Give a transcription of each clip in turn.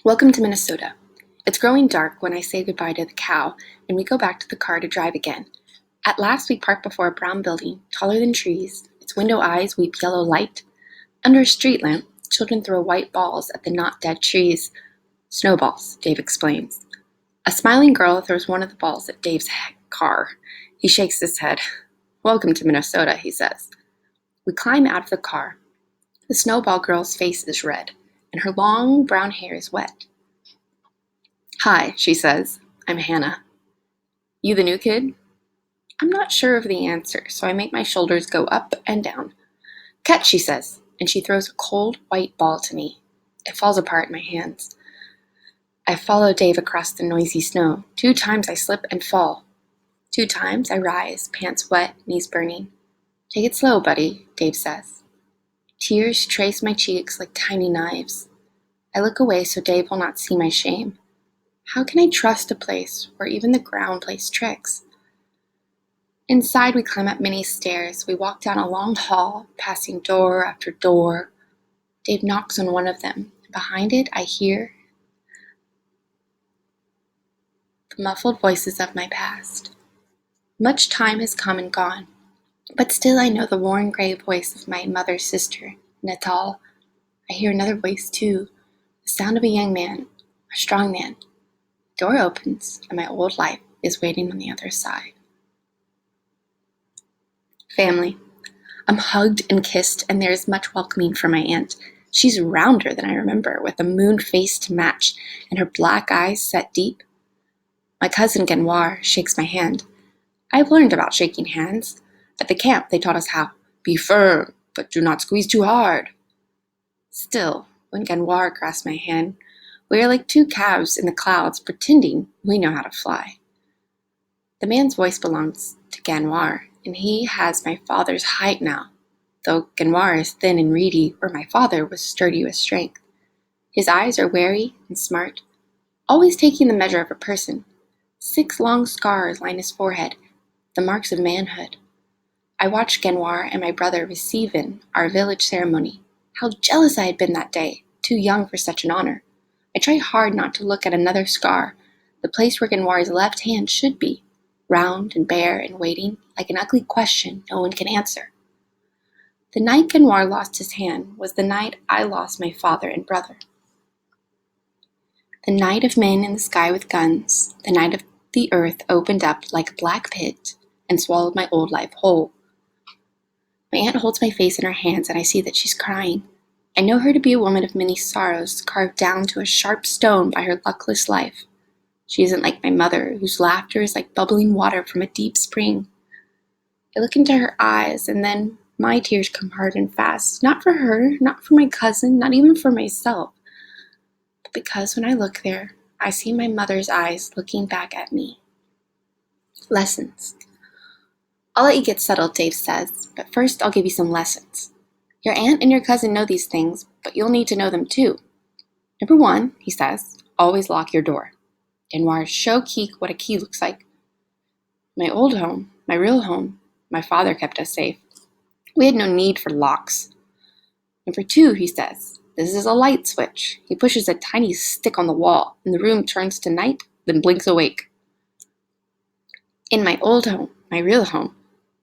Welcome to Minnesota. It's growing dark when I say goodbye to the cow, and we go back to the car to drive again. At last, we park before a brown building, taller than trees. Its window eyes weep yellow light. Under a street lamp, children throw white balls at the not-dead trees. Snowballs, Dave explains. A smiling girl throws one of the balls at Dave's car. He shakes his head. Welcome to Minnesota, he says. We climb out of the car. The snowball girl's face is red, and her long brown hair is wet. Hi, she says. I'm Hannah. You the new kid? I'm not sure of the answer, so I make my shoulders go up and down. Catch, she says, and she throws a cold white ball to me. It falls apart in my hands. I follow Dave across the noisy snow. 2 times I slip and fall. 2 times I rise, pants wet, knees burning. Take it slow, buddy, Dave says. Tears trace my cheeks like tiny knives. I look away so Dave will not see my shame. How can I trust a place where even the ground plays tricks? Inside, we climb up many stairs. We walk down a long hall, passing door after door. Dave knocks on one of them. Behind it, I hear the muffled voices of my past. Much time has come and gone, but still I know the worn gray voice of my mother's sister, Natal. I hear another voice too, the sound of a young man, a strong man. The door opens, and my old life is waiting on the other side. Family. I'm hugged and kissed, and there is much welcoming from my aunt. She's rounder than I remember, with a moon face to match, and her black eyes set deep. My cousin Genoir shakes my hand. I've learned about shaking hands. At the camp, they taught us how. Be firm, but do not squeeze too hard. Still, when Genoir grasps my hand, we are like 2 calves in the clouds pretending we know how to fly. The man's voice belongs to Genoir, and he has my father's height now, though Genoir is thin and reedy, where my father was sturdy with strength. His eyes are wary and smart, always taking the measure of a person. 6 long scars line his forehead, the marks of manhood. I watched Genoir and my brother receive in our village ceremony. How jealous I had been that day, too young for such an honor. I try hard not to look at another scar, the place where Genoir's left hand should be, round and bare and waiting, like an ugly question no one can answer. The night Genoir lost his hand was the night I lost my father and brother. The night of men in the sky with guns, the night of the earth opened up like a black pit and swallowed my old life whole. My aunt holds my face in her hands, and I see that she's crying. I know her to be a woman of many sorrows, carved down to a sharp stone by her luckless life. She isn't like my mother, whose laughter is like bubbling water from a deep spring. I look into her eyes, and then my tears come hard and fast, not for her, not for my cousin, not even for myself, but because when I look there, I see my mother's eyes looking back at me. Lessons. I'll let you get settled, Dave says, but first I'll give you some lessons. Your aunt and your cousin know these things, but you'll need to know them too. Number 1, he says, always lock your door. Genoir, show Keek what a key looks like. My old home, my real home, my father kept us safe. We had no need for locks. Number 2, he says, this is a light switch. He pushes a tiny stick on the wall, and the room turns to night, then blinks awake. In my old home, my real home,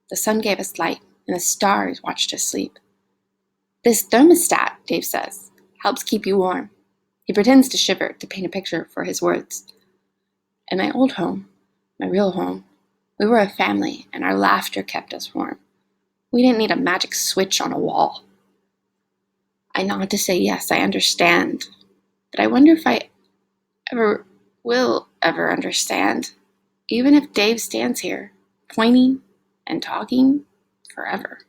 the sun gave us light, and the stars watched us sleep. This thermostat, Dave says, helps keep you warm. He pretends to shiver to paint a picture for his words. In my old home, my real home, we were a family, and our laughter kept us warm. We didn't need a magic switch on a wall. I nod to say yes, I understand, but I wonder if I will ever understand, even if Dave stands here, pointing and talking forever.